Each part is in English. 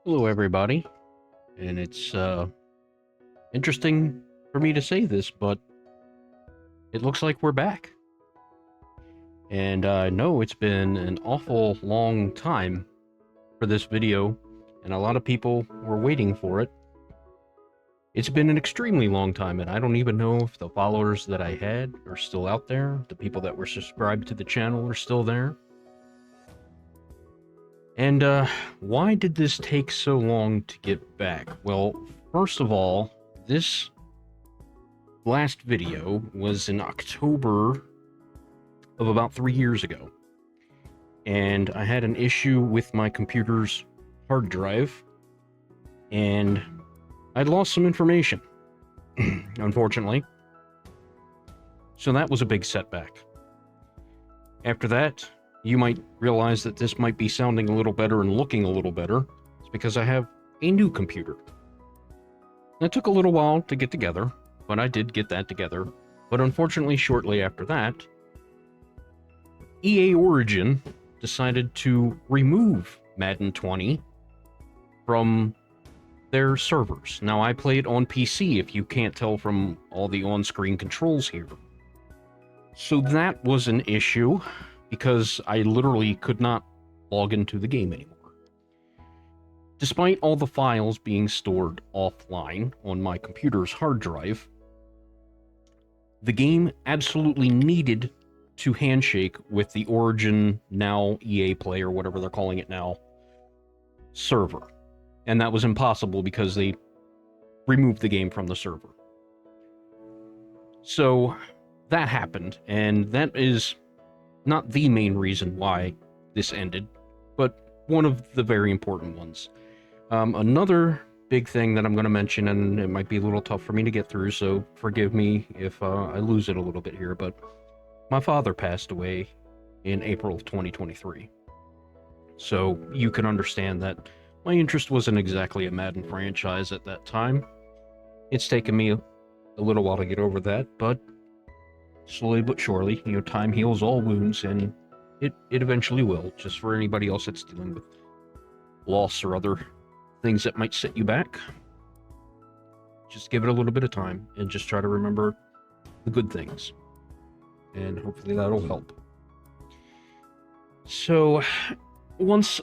Hello, everybody. And it's interesting for me to say this, but it looks like we're back. And I know it's been an awful long time for this video, and a lot of people were waiting for it. It's been an extremely long time, and I don't even know if the followers that I had are still out there. The people that were subscribed to the channel are still there. And why did this take so long to get back? Well, first of all, this last video was in October of about 3 years ago. And I had an issue with my computer's hard drive, and I'd lost some information, unfortunately. So that was a big setback. After that, you might realize that this might be sounding a little better and looking a little better. It's because I have a new computer. It took a little while to get together, but I did get that together. But unfortunately, shortly after that, EA Origin decided to remove Madden 20 from their servers. Now, I play it on PC, if you can't tell from all the on-screen controls here. So that was an issue, because I literally could not log into the game anymore. Despite all the files being stored offline on my computer's hard drive, the game absolutely needed to handshake with the Origin, now EA Play, or whatever they're calling it now, server. And that was impossible because they removed the game from the server. So that happened, and that is not the main reason why this ended, but one of the very important ones. Another big thing that I'm going to mention, and it might be a little tough for me to get through, so forgive me if I lose it a little bit here, but my father passed away in April of 2023. So you can understand that my interest wasn't exactly a Madden franchise at that time. It's taken me a little while to get over that, but slowly but surely, time heals all wounds, and it eventually will, just for anybody else that's dealing with loss or other things that might set you back. Just give it a little bit of time, and just try to remember the good things, and hopefully that'll help. So, once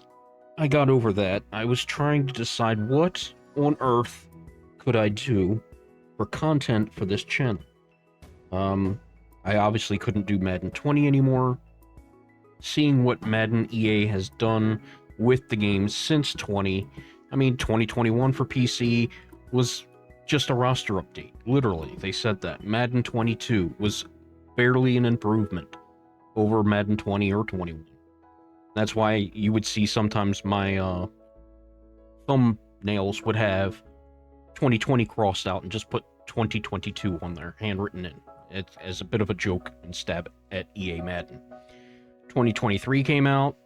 I got over that, I was trying to decide what on earth could I do for content for this channel. I obviously couldn't do Madden 20 anymore. Seeing what Madden EA has done with the game since 20, I mean, 2021 for PC was just a roster update. Literally, they said that. Madden 22 was barely an improvement over Madden 20 or 21. That's why you would see sometimes my thumbnails would have 2020 crossed out and just put 2022 on there, handwritten in. As a bit of a joke and stab at EA Madden. 2023 came out.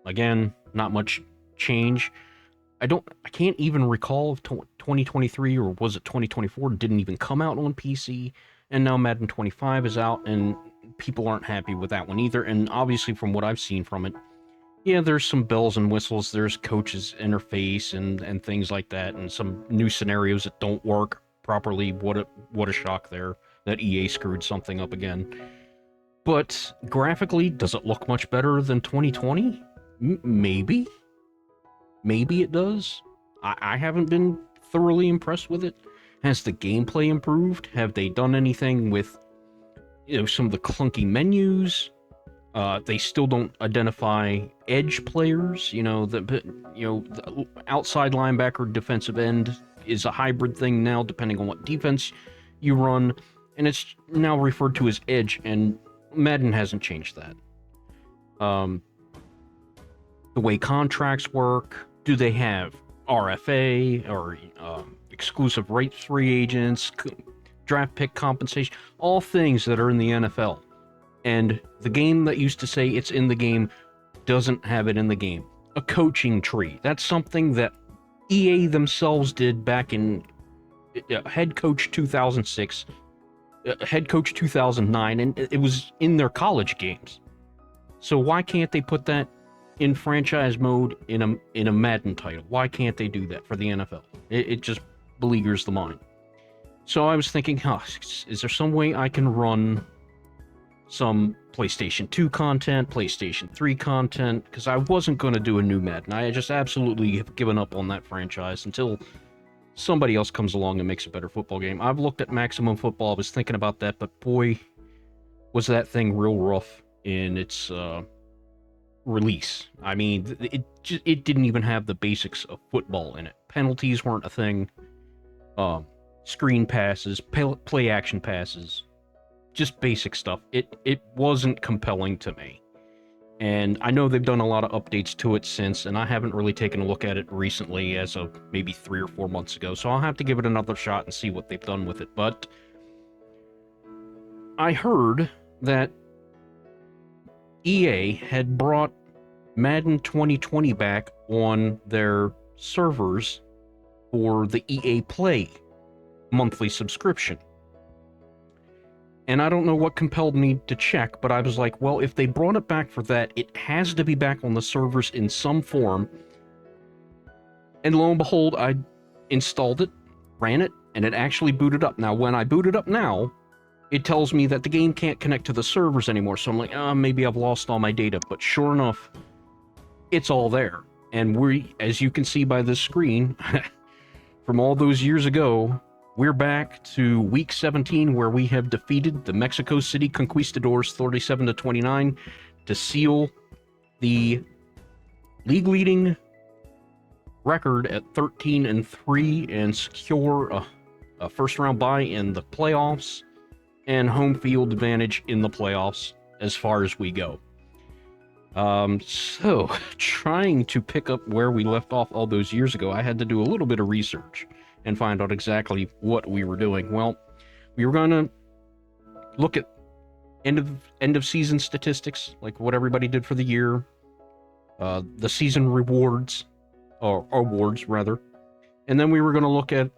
Again, not much change. I can't even recall if 2023 or was it 2024 didn't even come out on PC. And now Madden 25 is out, and people aren't happy with that one either. And obviously, from what I've seen from it, yeah, there's some bells and whistles. There's coach's interface and things like that, and some new scenarios that don't work properly. What a shock there that EA screwed something up again. But graphically, does it look much better than 2020? Maybe. Maybe it does. I haven't been thoroughly impressed with it. Has the gameplay improved? Have they done anything with some of the clunky menus? They still don't identify edge players. The outside linebacker, defensive end is a hybrid thing now, depending on what defense you run. And it's now referred to as edge, and Madden hasn't changed that. The way contracts work, do they have RFA or exclusive rights free agents, draft pick compensation, all things that are in the NFL. And the game that used to say it's in the game doesn't have it in the game. A coaching tree, that's something that EA themselves did back in Head Coach 2006, Head Coach 2009, and it was in their college games. So why can't they put that in franchise mode in a Madden title. Why can't they do that for the NFL? It just beleaguers the mind. So I was thinking, is there some way I can run some PlayStation 2 content, PlayStation 3 content? Because I wasn't going to do a new Madden. I just absolutely have given up on that franchise until somebody else comes along and makes a better football game. I've looked at Maximum Football. I was thinking about that, but boy, was that thing real rough in its release. I mean, it didn't even have the basics of football in it. Penalties weren't a thing. Screen passes, play action passes, just basic stuff. It wasn't compelling to me. And I know they've done a lot of updates to it since, and I haven't really taken a look at it recently as of maybe 3 or 4 months ago, so I'll have to give it another shot and see what they've done with it. But I heard that EA had brought Madden 2020 back on their servers for the EA Play monthly subscription. And I don't know what compelled me to check, but I was like, well, if they brought it back for that, it has to be back on the servers in some form. And lo and behold, I installed it, ran it, and it actually booted up. Now, when I boot it up now, it tells me that the game can't connect to the servers anymore. So I'm like, maybe I've lost all my data. But sure enough, it's all there. And as you can see by this screen, from all those years ago, we're back to week 17, where we have defeated the Mexico City Conquistadors 37-29 to seal the league-leading record at 13-3 and secure a first-round bye in the playoffs and home field advantage in the playoffs as far as we go. So, trying to pick up where we left off all those years ago, I had to do a little bit of research and find out exactly what we were doing. Well, we were going to look at end of season statistics, like what everybody did for the year, the season rewards, or awards rather, and then we were going to look at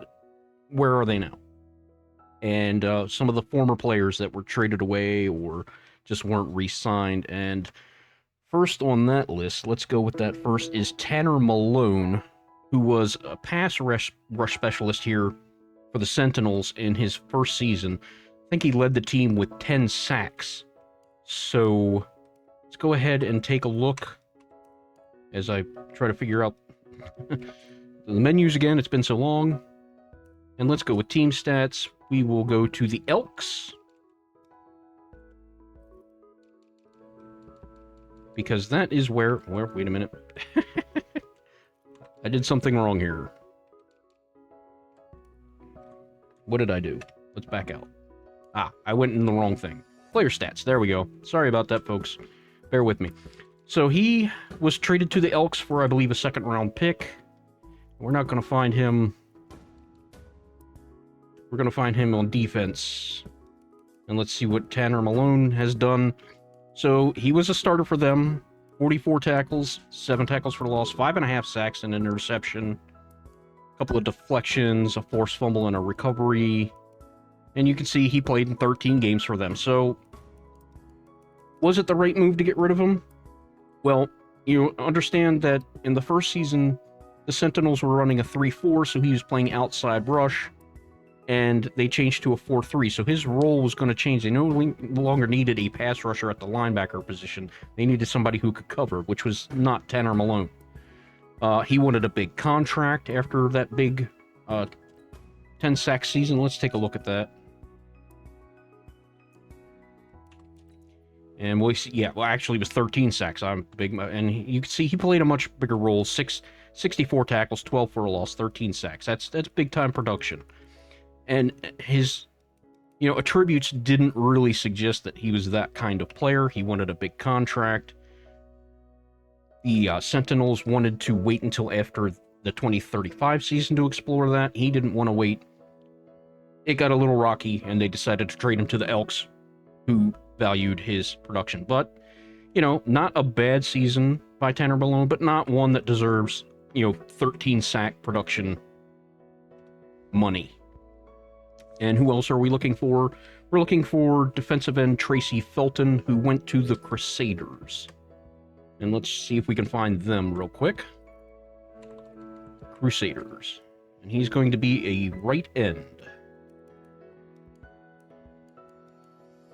where are they now, and some of the former players that were traded away or just weren't re-signed. And first on that list, let's go with that first, is Tanner Malone, who was a pass rush specialist here for the Sentinels in his first season. I think he led the team with 10 sacks. So let's go ahead and take a look as I try to figure out the menus again. It's been so long. And let's go with team stats. We will go to the Elks, because that is where wait a minute. I did something wrong here. What did I do? Let's back out. I went in the wrong thing. Player stats. There we go. Sorry about that, folks. Bear with me. So he was traded to the Elks for, I believe, a second-round pick. We're not going to find him. We're going to find him on defense. And let's see what Tanner Malone has done. So he was a starter for them. 44 tackles, 7 tackles for loss, 5.5 sacks, and an interception, a couple of deflections, a forced fumble, and a recovery. And you can see he played in 13 games for them. So, was it the right move to get rid of him? Well, you understand that in the first season, the Sentinels were running a 3-4, so he was playing outside rush, and they changed to a 4-3, so his role was going to change. They no longer needed a pass rusher at the linebacker position. They needed somebody who could cover, which was not Tanner Malone. He wanted a big contract after that big 10-sack season. Let's take a look at that. And we'll see, yeah, well, actually it was 13 sacks. I'm big, and you can see he played a much bigger role. 64 tackles, 12 for a loss, 13 sacks. That's big-time production. And his, attributes didn't really suggest that he was that kind of player. He wanted a big contract. The Sentinels wanted to wait until after the 2035 season to explore that. He didn't want to wait. It got a little rocky, and they decided to trade him to the Elks, who valued his production. But, not a bad season by Tanner Malone, but not one that deserves, 13 sack production money. And who else are we looking for? We're looking for defensive end Tracy Felton, who went to the Crusaders. And let's see if we can find them real quick. Crusaders. And he's going to be a right end.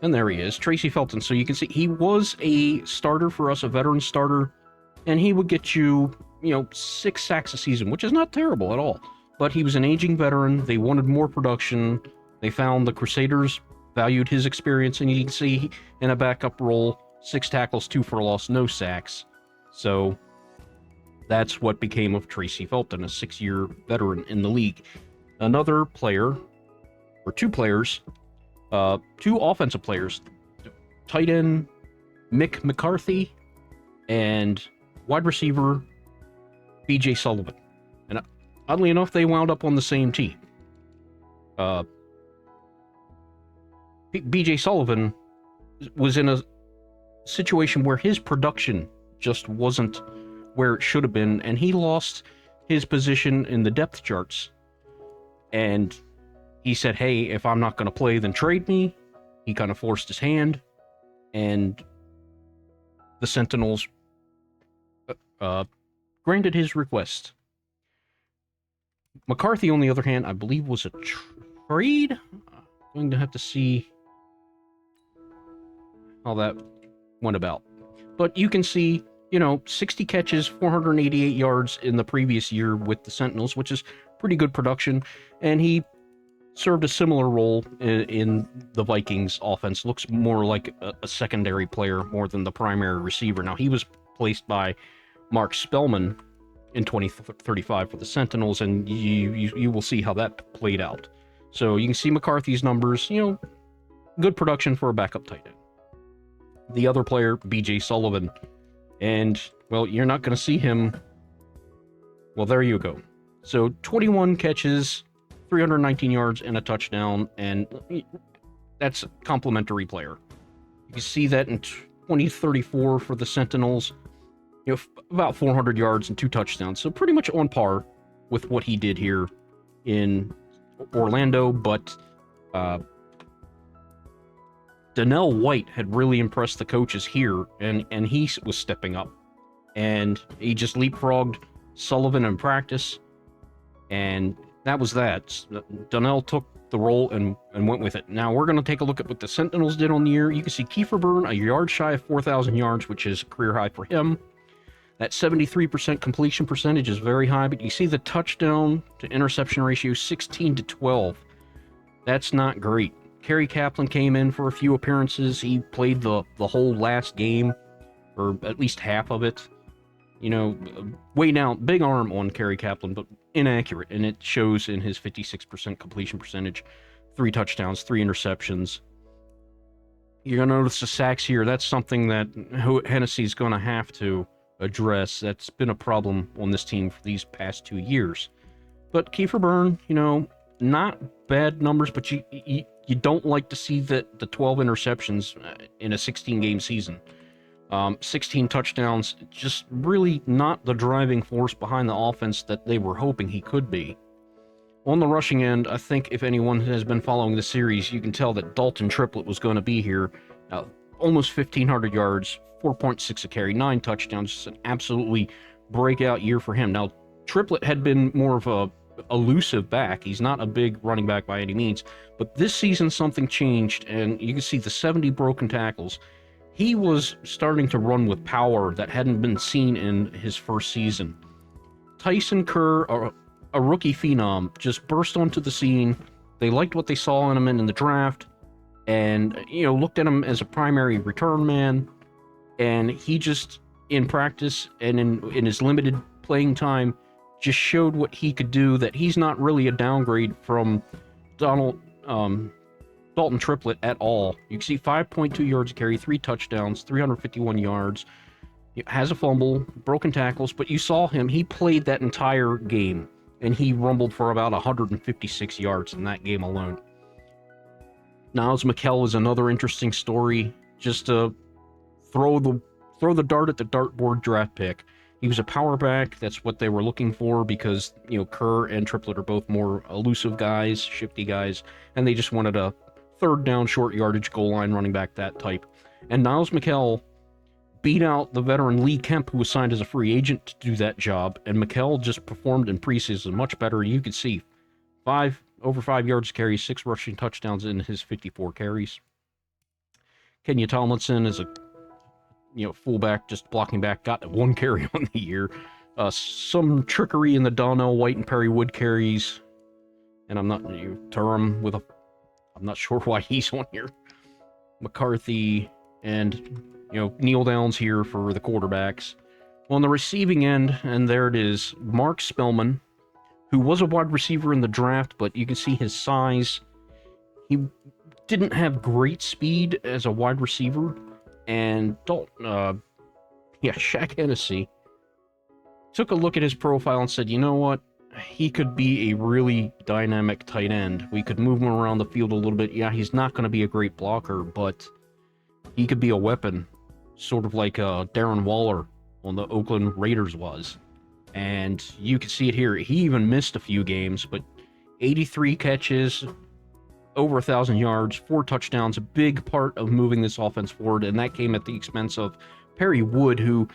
And there he is, Tracy Felton. So you can see he was a starter for us, a veteran starter, and he would get you, 6 sacks a season, which is not terrible at all. But he was an aging veteran. They wanted more production. They found the Crusaders valued his experience, and you can see in a backup role, 6 tackles, 2 for loss, no sacks. So that's what became of Tracy Felton, a 6-year veteran in the league. Another player, or 2 players, 2 offensive players, tight end Mick McCarthy and wide receiver B.J. Sullivan. And oddly enough, they wound up on the same team. B.J. Sullivan was in a situation where his production just wasn't where it should have been, and he lost his position in the depth charts. And he said, hey, if I'm not going to play, then trade me. He kind of forced his hand, and the Sentinels granted his request. McCarthy, on the other hand, I believe was a trade. I'm going to have to see how that went about. But you can see, 60 catches, 488 yards in the previous year with the Sentinels, which is pretty good production. And he served a similar role in the Vikings offense. Looks more like a secondary player more than the primary receiver. Now, he was placed by Mark Spellman in 2035 for the Sentinels, and you will see how that played out. So you can see McCarthy's numbers, good production for a backup tight end. The other player, B.J. Sullivan, and, well, you're not going to see him. Well, there you go. So 21 catches, 319 yards, and a touchdown, and that's a complimentary player. You can see that in 2034 for the Sentinels, about 400 yards and 2 touchdowns. So pretty much on par with what he did here in Orlando, but Donnell White had really impressed the coaches here, and he was stepping up. And he just leapfrogged Sullivan in practice, and that was that. Donnell took the role and went with it. Now we're going to take a look at what the Sentinels did on the year. You can see Kiefer Byrne, a yard shy of 4,000 yards, which is a career high for him. That 73% completion percentage is very high, but you see the touchdown to interception ratio, 16-12. That's not great. Kerry Kaplan came in for a few appearances. He played the whole last game, or at least half of it. Way down, big arm on Kerry Kaplan, but inaccurate, and it shows in his 56% completion percentage, 3 touchdowns, 3 interceptions. You're going to notice the sacks here. That's something that Hennessy's going to have to address. That's been a problem on this team for these past 2 years. But Kiefer Byrne, not bad numbers, but you don't like to see the 12 interceptions in a 16-game season. 16 touchdowns, just really not the driving force behind the offense that they were hoping he could be. On the rushing end, I think if anyone has been following the series, you can tell that Dalton Triplett was going to be here. Almost 1,500 yards, 4.6 a carry, 9 touchdowns, just an absolutely breakout year for him. Now, Triplett had been more of a elusive back. He's not a big running back by any means, but this season something changed, and you can see the 70 broken tackles. He was starting to run with power that hadn't been seen in his first season. Tyson Kerr, a rookie phenom, just burst onto the scene. They liked what they saw in him in the draft, and looked at him as a primary return man, and he just, in practice and in his limited playing time, just showed what he could do, that he's not really a downgrade from Dalton Triplett at all. You can see 5.2 yards a carry, 3 touchdowns, 351 yards. He has a fumble, broken tackles, but you saw him. He played that entire game, and he rumbled for about 156 yards in that game alone. Niles McKell is another interesting story. Just to throw the dart at the dartboard draft pick. He was a power back. That's what they were looking for because, Kerr and Triplett are both more elusive guys, shifty guys, and they just wanted a third down, short yardage, goal line running back, that type. And Niles McKell beat out the veteran Lee Kemp, who was signed as a free agent to do that job, and Mikel just performed in preseason much better. You could see over 5 yards carry, 6 rushing touchdowns in his 54 carries. Kenya Tomlinson is a fullback, just blocking back, got 1 carry on the year. Some trickery in the Donnell White and Perry Wood carries, and I'm not sure why he's on here. McCarthy and Neil Downs here for the quarterbacks. On the receiving end, and there it is, Mark Spellman, who was a wide receiver in the draft, but you can see his size. He didn't have great speed as a wide receiver, and Shaq Hennessy took a look at his profile and said, you know what? He could be a really dynamic tight end. We could move him around the field a little bit. Yeah, he's not going to be a great blocker, but he could be a weapon, sort of like Darren Waller on the Oakland Raiders was. And you can see it here. He even missed a few games, but 83 catches, over 1,000 yards, 4 touchdowns, a big part of moving this offense forward, and that came at the expense of Perry Wood, who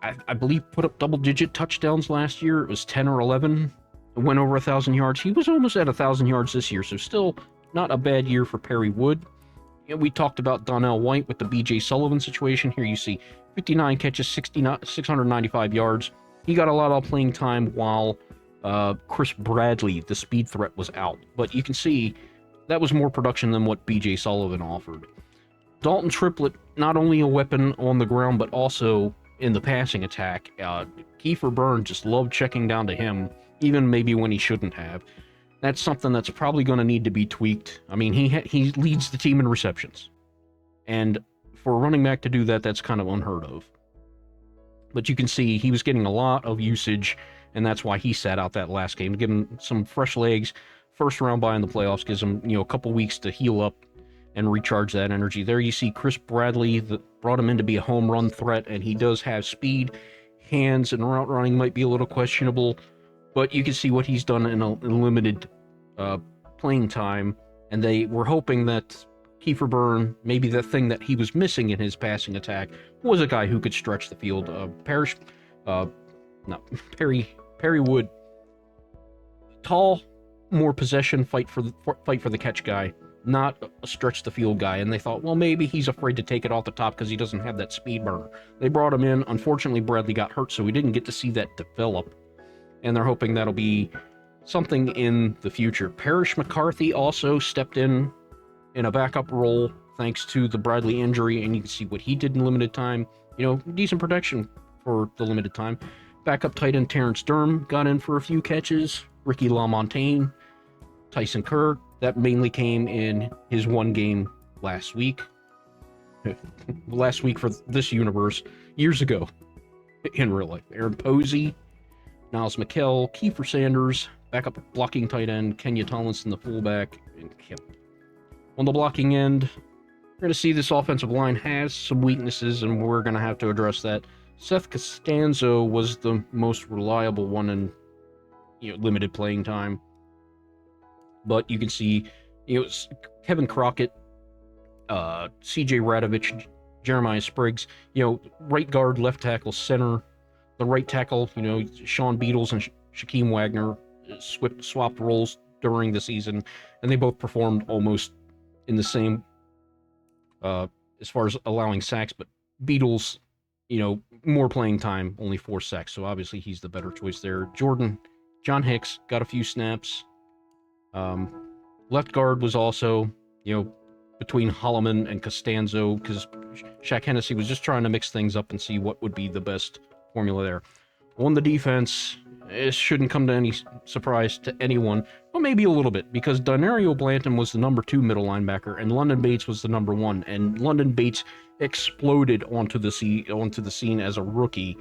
I believe put up double-digit touchdowns last year. It was 10 or 11. It went over 1,000 yards. He was almost at 1,000 yards this year, so still not a bad year for Perry Wood. We talked about Donnell White with the B.J. Sullivan situation. Here you see 59 catches, 695 yards. He got a lot of playing time while Chris Bradley, the speed threat, was out. But you can see that was more production than what B.J. Sullivan offered. Dalton Triplett, not only a weapon on the ground, but also in the passing attack. Kiefer Byrne just loved checking down to him, even maybe when he shouldn't have. That's something that's probably going to need to be tweaked. I mean, he leads the team in receptions. And for a running back to do that, that's kind of unheard of. But you can see he was getting a lot of usage, and that's why he sat out that last game. To give him some fresh legs, first round bye in the playoffs, gives him a couple weeks to heal up and recharge that energy. There you see Chris Bradley that brought him in to be a home run threat, and he does have speed. Hands and route running might be a little questionable, but you can see what he's done in a limited playing time, and they were hoping that Kiefer Byrne, maybe the thing that he was missing in his passing attack, was a guy who could stretch the field. Perry Wood, tall, more possession, fight for the catch guy, not a stretch the field guy. And they thought, well, maybe he's afraid to take it off the top because he doesn't have that speed burner. They brought him in. Unfortunately, Bradley got hurt, so we didn't get to see that develop. And they're hoping that'll be something in the future. Parrish McCarthy also stepped in a backup role thanks to the Bradley injury, and you can see what he did in limited time. Decent protection for the limited time. Backup tight end Terrence Durham got in for a few catches. Ricky LaMontagne, Tyson Kerr, that mainly came in his one game last week. Last week for this universe, years ago in real life. Aaron Posey, Niles McKell, Kiefer Sanders, backup blocking tight end, Kenya Tomlinson, the fullback, and Kemp. On the blocking end, we're going to see this offensive line has some weaknesses, and we're going to have to address that. Seth Costanzo was the most reliable one in limited playing time. But you can see Kevin Crockett, CJ Radovich, Jeremiah Spriggs, right guard, left tackle, center. The right tackle, Sean Beatles and Shaquem Wagner swapped roles during the season, and they both performed almost in the same as far as allowing sacks, but Beatles, more playing time, only 4 sacks, so obviously he's the better choice there. John Hicks got a few snaps. Left guard was also, between Holloman and Costanzo, because Shaq Hennessy was just trying to mix things up and see what would be the best formula there. On the defense, it shouldn't come to any surprise to anyone, well, maybe a little bit, because Donario Blanton was the number 2 middle linebacker, and London Bates was the number 1, and London Bates exploded onto the scene as a rookie,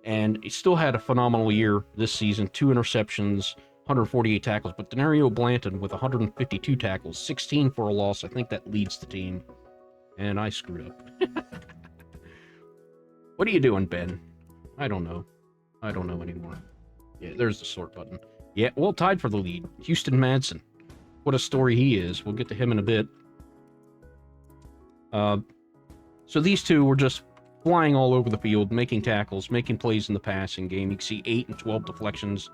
and he still had a phenomenal year this season, 2 interceptions, 148 tackles, but Donario Blanton with 152 tackles, 16 for a loss, I think that leads the team, and I screwed up. What are you doing, Ben? I don't know anymore. Yeah, there's the sort button. Yeah, well, tied for the lead. Houston Madsen. What a story he is. We'll get to him in a bit. So these two were just flying all over the field, making tackles, making plays in the passing game. You can see 8 and 12 deflections.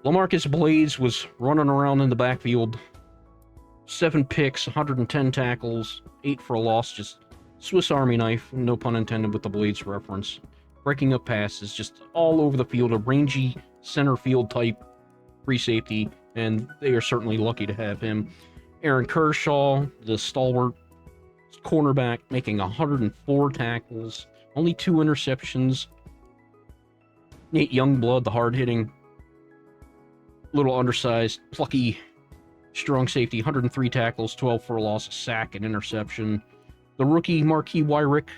LaMarcus Blades was running around in the backfield. 7 picks, 110 tackles, 8 for a loss, just Swiss Army knife, no pun intended with the Blades reference. Breaking up passes, just all over the field, a rangy center field type free safety, and they are certainly lucky to have him. Aaron Kershaw, the stalwart cornerback, making 104 tackles, only 2 interceptions. Nate Youngblood, the hard-hitting, little undersized, plucky, strong safety, 103 tackles, 12 for a loss, a sack, and interception. The rookie Marquis Wyrick,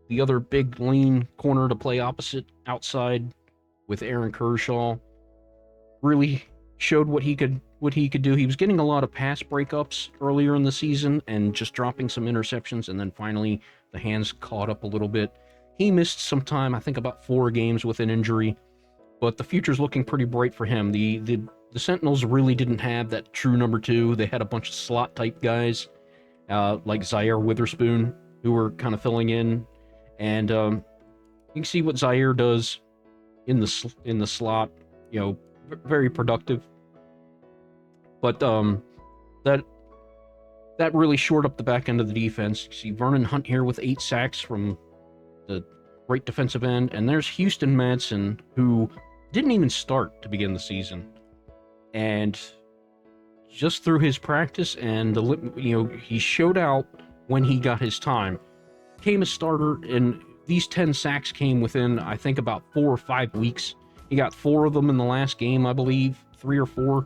the other big, lean corner to play opposite outside with Aaron Kershaw, really showed what he could do. He was getting a lot of pass breakups earlier in the season and just dropping some interceptions, and then finally the hands caught up a little bit. He missed some time, I think about 4 games with an injury, but the future's looking pretty bright for him. The Sentinels really didn't have that true number 2. They had a bunch of slot type guys like Zaire Witherspoon, who were kind of filling in, and you can see what Zaire does in the slot. You know, very productive. But that really shored up the back end of the defense. You see Vernon Hunt here with 8 sacks from the right defensive end, and there's Houston Madsen, who didn't even start to begin the season, and just through his practice and he showed out when he got his time, became a starter, and these 10 sacks came within, I think, about 4 or 5 weeks. He got 4 of them in the last game, I believe, 3 or 4.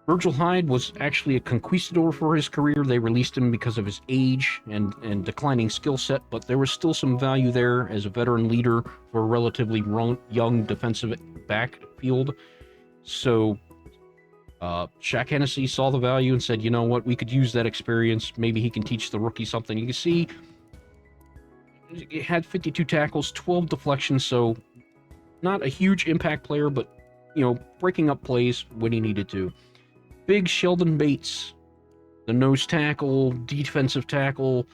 Virgil Hyde was actually a conquistador for his career. They released him because of his age and declining skill set, but there was still some value there as a veteran leader for a relatively young defensive backfield. So Shaq Hennessy saw the value and said, you know what, we could use that experience. Maybe he can teach the rookie something. You can see he had 52 tackles, 12 deflections, so not a huge impact player, but, breaking up plays when he needed to. Big Sheldon Bates, the nose tackle, defensive tackle,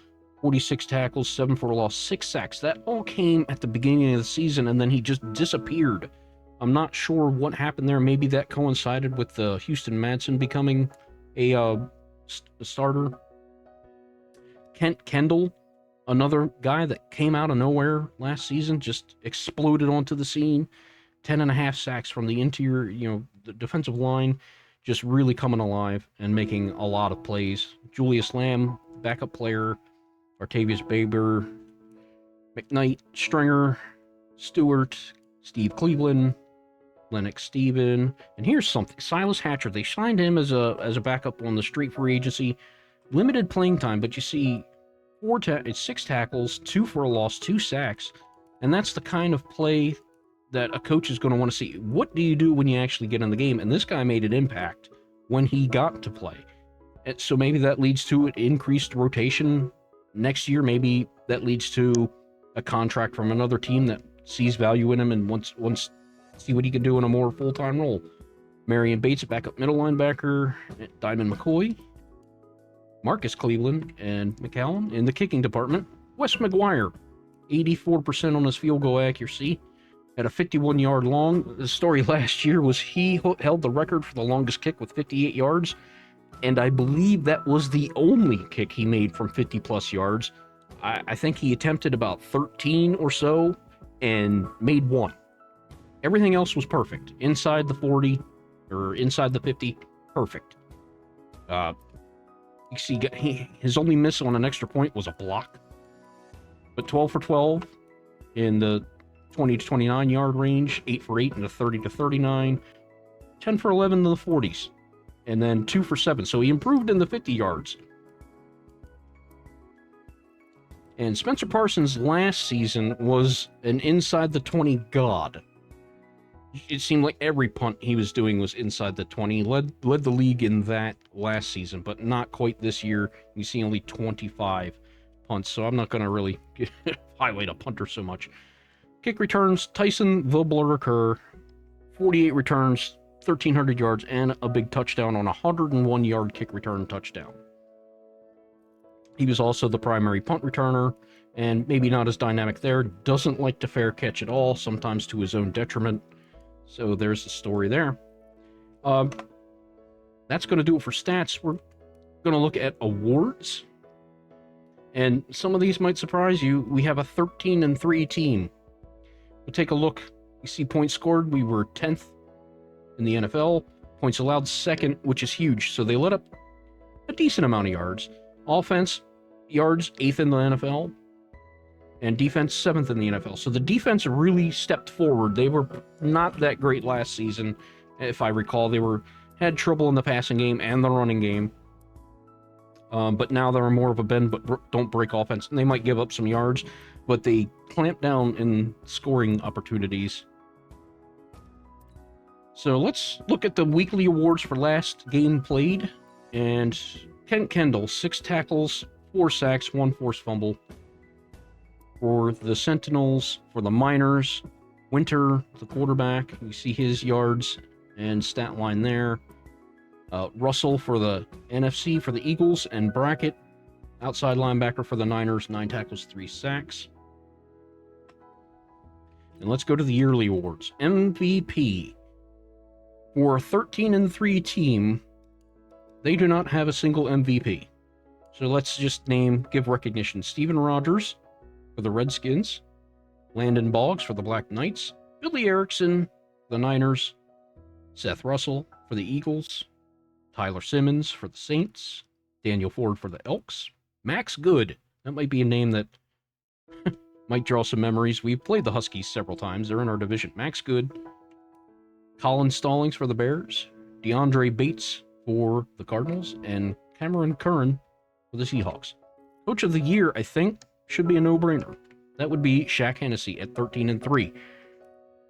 46 tackles, 7 for a loss, 6 sacks. That all came at the beginning of the season, and then he just disappeared. I'm not sure what happened there. Maybe that coincided with Houston Madsen becoming a starter. Kent Kendall, another guy that came out of nowhere last season, just exploded onto the scene. 10.5 sacks from the interior, the defensive line, just really coming alive and making a lot of plays. Julius Lamb, backup player. Artavius Baber, McKnight, Stringer, Stewart, Steve Cleveland, Lennox Steven, and here's something. Silas Hatcher, they signed him as a backup on the street free agency. Limited playing time, but you see 6 tackles, 2 for a loss, 2 sacks, and that's the kind of play that a coach is going to want to see. What do you do when you actually get in the game? And this guy made an impact when he got to play. And so maybe that leads to an increased rotation next year. Maybe that leads to a contract from another team that sees value in him and wants to see what he can do in a more full-time role. Marion Bates, backup middle linebacker, Diamond McCoy, Marcus Cleveland, and McCallum in the kicking department. Wes McGuire, 84% on his field goal accuracy, at a 51-yard long. The story last year was he held the record for the longest kick with 58 yards, and I believe that was the only kick he made from 50-plus yards. I think he attempted about 13 or so and made 1. Everything else was perfect. Inside the 40 or inside the 50, perfect. You see, his only miss on an extra point was a block. But 12 for 12 in the 20 to 29 yard range, 8 for 8 in the 30 to 39, 10 for 11 in the 40s, and then 2 for 7. So he improved in the 50 yards. And Spencer Parsons last season was an inside the 20 god. It seemed like every punt he was doing was inside the 20. Led the league in that last season, but not quite this year. You see only 25 punts, so I'm not going to really highlight a punter so much. Kick returns, Tyson the Blur Kerr, 48 returns, 1,300 yards, and a big touchdown on a 101-yard kick return touchdown. He was also the primary punt returner, and maybe not as dynamic there. Doesn't like to fair catch at all, sometimes to his own detriment. So there's the story there. That's going to do it for stats. We're going to look at awards. And some of these might surprise you. We have a 13-3 team. We'll take a look. We see points scored. We were 10th in the NFL. Points allowed, 2nd, which is huge. So they let up a decent amount of yards. Offense, yards, 8th in the NFL. And defense, 7th in the NFL. So the defense really stepped forward. They were not that great last season. If I recall, they had trouble in the passing game and the running game. But now they're more of a bend but don't break offense. And they might give up some yards, but they clamp down in scoring opportunities. So let's look at the weekly awards for last game played. And Kent Kendall, 6 tackles, 4 sacks, 1 forced fumble. For the Sentinels, for the Miners, Winter, the quarterback, you see his yards and stat line there. Russell for the NFC for the Eagles, and Brackett, outside linebacker for the Niners, 9 tackles, 3 sacks. And let's go to the yearly awards. MVP. For a 13-3 team, they do not have a single MVP. So let's just give recognition. Steven Rogers for the Redskins, Landon Boggs for the Black Knights, Billy Erickson for the Niners, Seth Russell for the Eagles, Tyler Simmons for the Saints, Daniel Ford for the Elks, Max Good, that might be a name that might draw some memories. We've played the Huskies several times. They're in our division. Max Good, Colin Stallings for the Bears, DeAndre Bates for the Cardinals, and Cameron Curran for the Seahawks. Coach of the Year, I think, should be a no-brainer. That would be Shaq Hennessy at 13-3.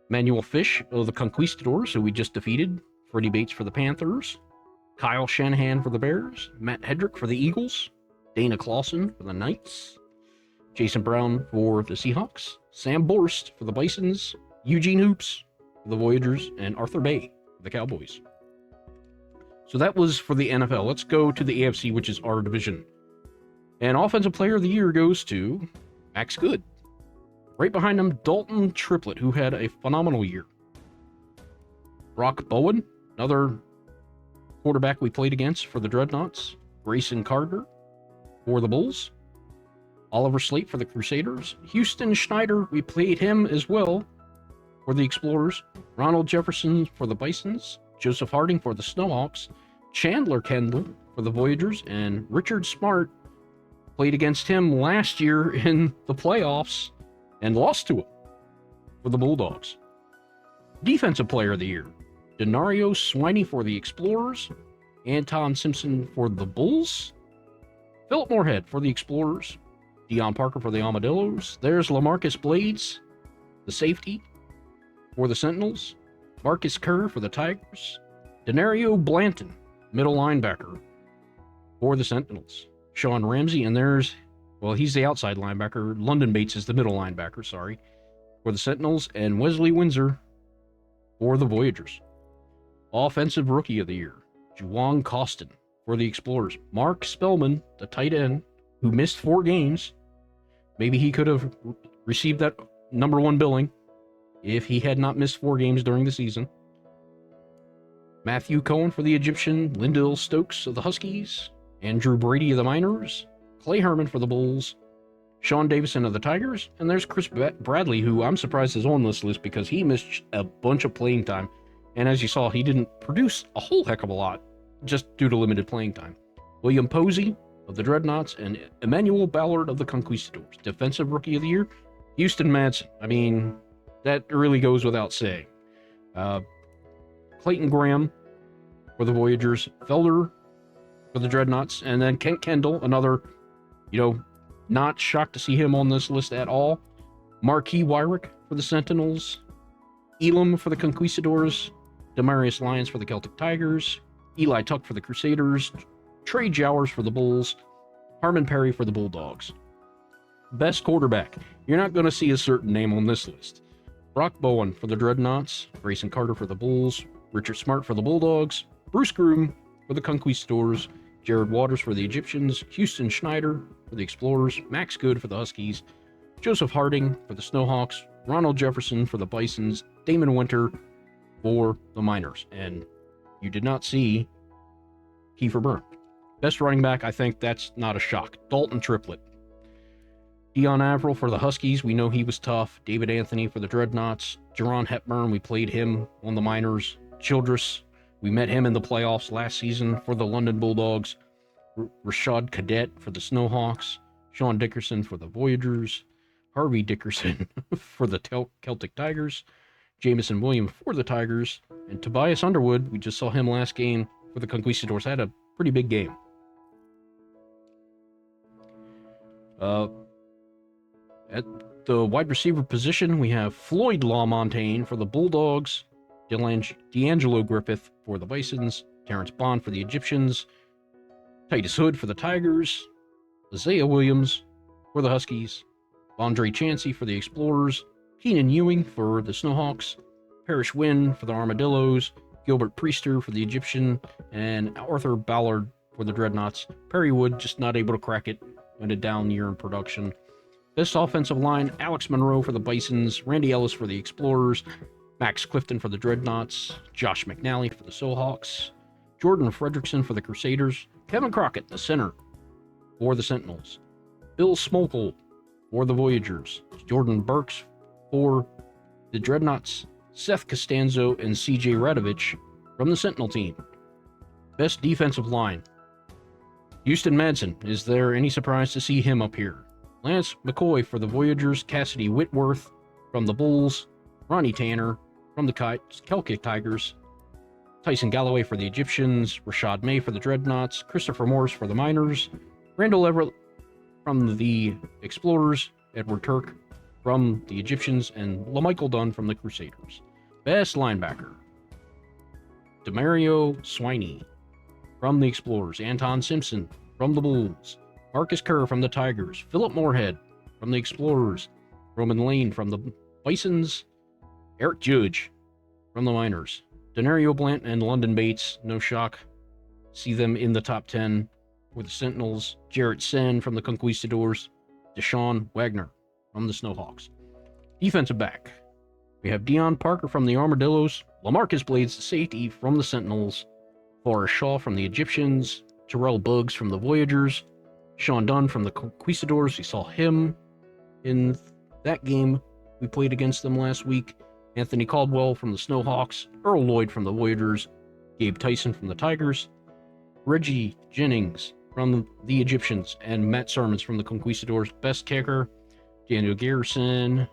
Manuel Fish of the Conquistadors, who we just defeated. Freddie Bates for the Panthers. Kyle Shanahan for the Bears. Matt Hedrick for the Eagles. Dana Clausen for the Knights. Jason Brown for the Seahawks. Sam Borst for the Bisons. Eugene Hoops for the Voyagers. And Arthur Bay for the Cowboys. So that was for the NFL. Let's go to the AFC, which is our division. And Offensive Player of the Year goes to Max Good. Right behind him, Dalton Triplett, who had a phenomenal year. Brock Bowen, another quarterback we played against for the Dreadnoughts. Grayson Carter for the Bulls. Oliver Slate for the Crusaders. Houston Schneider, we played him as well for the Explorers. Ronald Jefferson for the Bisons. Joseph Harding for the Snowhawks. Chandler Kendall for the Voyagers. And Richard Smart, played against him last year in the playoffs and lost to him for the Bulldogs. Defensive Player of the Year, Denario Swiney for the Explorers, Anton Simpson for the Bulls, Philip Moorhead for the Explorers, Deion Parker for the Armadillos. There's LaMarcus Blades, the safety for the Sentinels, Marcus Kerr for the Tigers, Denario Blanton, middle linebacker for the Sentinels. Sean Ramsey, and he's the outside linebacker. London Bates is the middle linebacker, for the Sentinels, and Wesley Windsor for the Voyagers. Offensive Rookie of the Year, Juwan Costin for the Explorers. Mark Spellman, the tight end, who missed 4 games. Maybe he could have received that number 1 billing if he had not missed 4 games during the season. Matthew Cohen for the Egyptian, Lyndell Stokes of the Huskies, Andrew Brady of the Miners, Clay Herman for the Bulls, Sean Davison of the Tigers, and there's Chris Bradley, who I'm surprised is on this list because he missed a bunch of playing time. And as you saw, he didn't produce a whole heck of a lot, just due to limited playing time. William Posey of the Dreadnoughts, and Emmanuel Ballard of the Conquistadors. Defensive Rookie of the Year, Houston Madsen. I mean, that really goes without saying. Clayton Graham for the Voyagers, Felder for the Dreadnoughts, and then Kent Kendall, another, not shocked to see him on this list at all. Marquis Wyrick for the Sentinels, Elam for the Conquistadors, Demarius Lyons for the Celtic Tigers, Eli Tuck for the Crusaders, Trey Jowers for the Bulls, Harmon Perry for the Bulldogs. Best quarterback. You're not going to see a certain name on this list. Brock Bowen for the Dreadnoughts, Grayson Carter for the Bulls, Richard Smart for the Bulldogs, Bruce Groom for the Conquistadors, Jared Waters for the Egyptians, Houston Schneider for the Explorers, Max Good for the Huskies, Joseph Harding for the Snowhawks, Ronald Jefferson for the Bisons, Damon Winter for the Miners. And you did not see Kiefer Byrne. Best running back, I think that's not a shock. Dalton Triplett. Dion Averill for the Huskies, we know he was tough. David Anthony for the Dreadnoughts. Jerron Hepburn, we played him on the Miners. Childress, we met him in the playoffs last season for the London Bulldogs. Rashad Cadet for the Snowhawks. Sean Dickerson for the Voyagers. Harvey Dickerson for the Celtic Tigers. Jamison Williams for the Tigers. And Tobias Underwood, we just saw him last game for the Conquistadors, had a pretty big game. At the wide receiver position, we have Floyd LaMontagne for the Bulldogs, D'Angelo Griffith for the Bisons, Terrence Bond for the Egyptians, Titus Hood for the Tigers, Isaiah Williams for the Huskies, Andre Chansey for the Explorers, Keenan Ewing for the Snowhawks, Parrish Wynn for the Armadillos, Gilbert Priester for the Egyptian, and Arthur Ballard for the Dreadnoughts. Perry Wood just not able to crack it, went a down year in production. Best offensive line, Alex Monroe for the Bisons, Randy Ellis for the Explorers, Max Clifton for the Dreadnoughts, Josh McNally for the Soulhawks, Jordan Fredrickson for the Crusaders, Kevin Crockett, the center, for the Sentinels, Bill Smokle for the Voyagers, Jordan Burks for the Dreadnoughts, Seth Costanzo and CJ Radovich from the Sentinel team. Best defensive line, Houston Madsen. Is there any surprise to see him up here? Lance McCoy for the Voyagers, Cassidy Whitworth from the Bulls, Ronnie Tanner from the Celtic Tigers, Tyson Galloway for the Egyptians, Rashad May for the Dreadnoughts, Christopher Morris for the Miners, Randall Everett from the Explorers, Edward Turk from the Egyptians, and LaMichael Dunn from the Crusaders. Best linebacker, Demario Swiney from the Explorers, Anton Simpson from the Bulls, Marcus Kerr from the Tigers, Philip Moorhead from the Explorers, Roman Lane from the Bisons, Eric Judge from the Miners, Denario Blant and London Bates, no shock, see them in the top 10 for the Sentinels, Jarrett Sen from the Conquistadors, Deshaun Wagner from the Snowhawks. Defensive back, we have Dion Parker from the Armadillos, LaMarcus Blades, the safety from the Sentinels, Forrest Shaw from the Egyptians, Terrell Buggs from the Voyagers, Sean Dunn from the Conquistadors. We saw him in that game we played against them last week. Anthony Caldwell from the Snowhawks, Earl Lloyd from the Voyagers, Gabe Tyson from the Tigers, Reggie Jennings from the Egyptians, and Matt Sermons from the Conquistadors. Best kicker, Daniel Garrison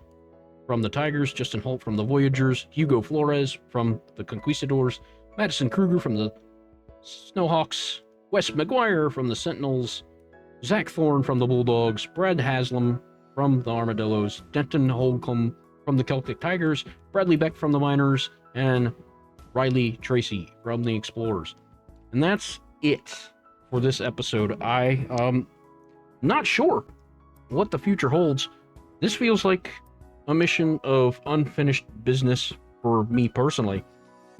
from the Tigers, Justin Holt from the Voyagers, Hugo Flores from the Conquistadors, Madison Kruger from the Snowhawks, Wes McGuire from the Sentinels, Zach Thorne from the Bulldogs, Brad Haslam from the Armadillos, Denton Holcomb from the Celtic Tigers, Bradley Beck from the Miners, and Riley Tracy from the Explorers. And that's it for this episode. I'm not sure what the future holds. This feels like a mission of unfinished business for me personally.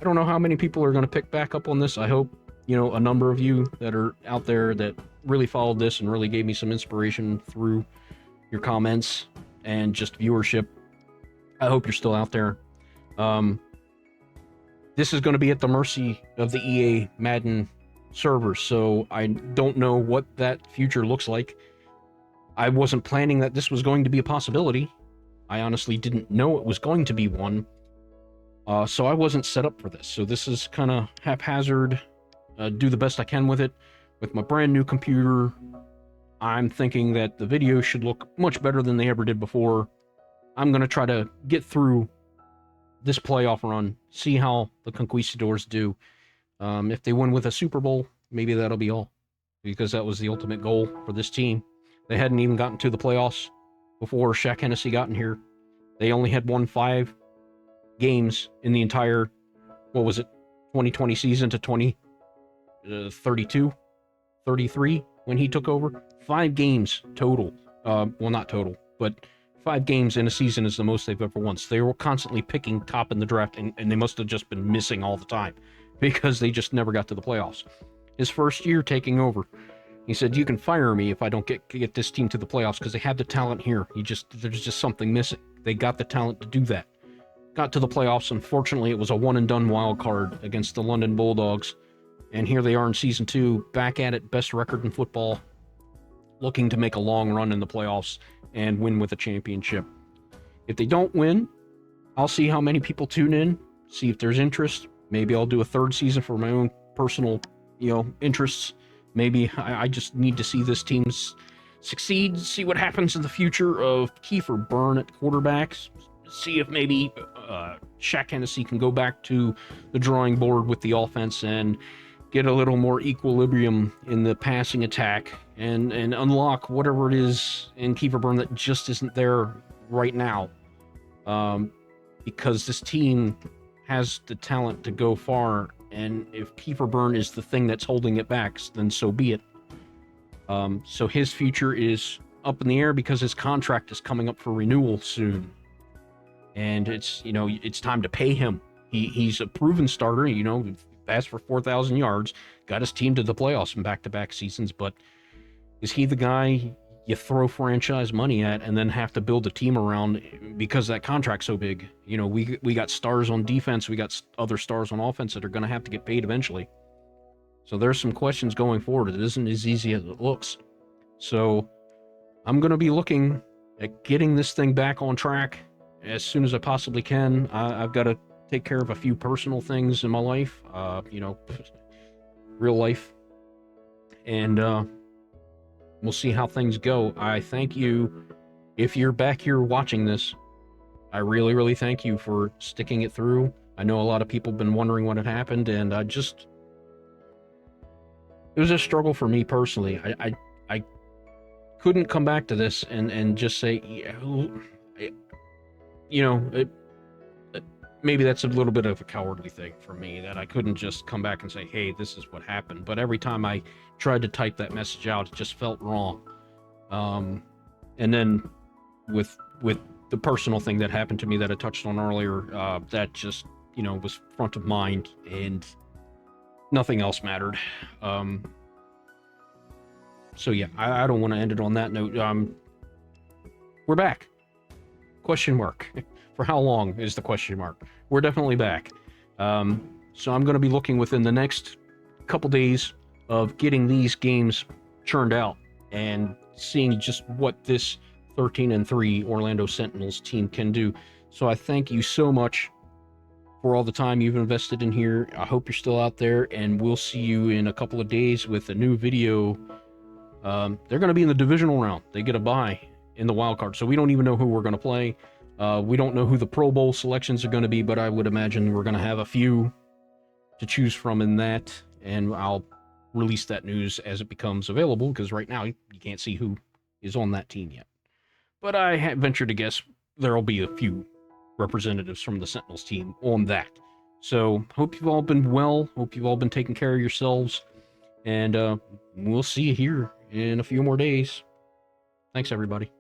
I don't know how many people are going to pick back up on this. I hope, a number of you that are out there that really followed this and really gave me some inspiration through your comments and just viewership. I hope you're still out there. This is going to be at the mercy of the EA Madden servers, so I don't know what that future looks like. I wasn't planning that this was going to be a possibility. I honestly didn't know it was going to be one. So I wasn't set up for this. So this is kind of haphazard. Do the best I can with it. With my brand new computer, I'm thinking that the videos should look much better than they ever did before. I'm going to try to get through this playoff run, see how the Conquistadors do. If they win with a Super Bowl, maybe that'll be all, because that was the ultimate goal for this team. They hadn't even gotten to the playoffs before Shaq Hennessy got in here. They only had won 5 games in the entire, 2020 season to 2032, 33 when he took over. 5 games total. Well, not total, but 5 games in a season is the most they've ever won. So they were constantly picking top in the draft, and they must have just been missing all the time because they just never got to the playoffs. his first year taking over. He said, "You can fire me if I don't get this team to the playoffs because they have the talent here. There's just something missing. They got the talent to do that." Got to the playoffs. Unfortunately, it was a one-and-done wild card against the London Bulldogs. And here they are in Season 2, back at it, best record in football, looking to make a long run in the playoffs and win with a championship. If they don't win, I'll see how many people tune in, see if there's interest. Maybe I'll do a third season for my own personal, interests. Maybe I just need to see this team succeed, see what happens in the future of Kiefer Byrne at quarterbacks, see if maybe Shaq Hennessy can go back to the drawing board with the offense and get a little more equilibrium in the passing attack and unlock whatever it is in Kiefer Byrne that just isn't there right now. Because this team has the talent to go far, and if Kiefer Byrne is the thing that's holding it back, then so be it. So his future is up in the air because his contract is coming up for renewal soon. And it's time to pay him. He's a proven starter, passed for 4,000 yards, got his team to the playoffs in back-to-back seasons, but is he the guy you throw franchise money at and then have to build a team around because that contract's so big? We got stars on defense, we got other stars on offense that are going to have to get paid eventually. So there's some questions going forward. It isn't as easy as it looks. So I'm going to be looking at getting this thing back on track as soon as I possibly can. I've got to take care of a few personal things in my life, real life. And we'll see how things go. I thank you. If you're back here watching this, I really, really thank you for sticking it through. I know a lot of people have been wondering what had happened, and it was a struggle for me personally. I couldn't come back to this and just say, maybe that's a little bit of a cowardly thing for me, that I couldn't just come back and say, hey, this is what happened. But every time I tried to type that message out, it just felt wrong. And then with the personal thing that happened to me that I touched on earlier, that just, was front of mind, and nothing else mattered. So yeah, I don't want to end it on that note. We're back. Question mark. For how long is the question mark? We're definitely back. So I'm going to be looking within the next couple days of getting these games churned out and seeing just what this 13-3 Orlando Sentinels team can do. So I thank you so much for all the time you've invested in here. I hope you're still out there, and we'll see you in a couple of days with a new video. They're going to be in the divisional round. They get a bye in the wild card, so we don't even know who we're going to play. We don't know who the Pro Bowl selections are going to be, but I would imagine we're going to have a few to choose from in that, and I'll release that news as it becomes available, because right now you can't see who is on that team yet. But I venture to guess there'll be a few representatives from the Sentinels team on that. So hope you've all been well, hope you've all been taking care of yourselves, and we'll see you here in a few more days. Thanks, everybody.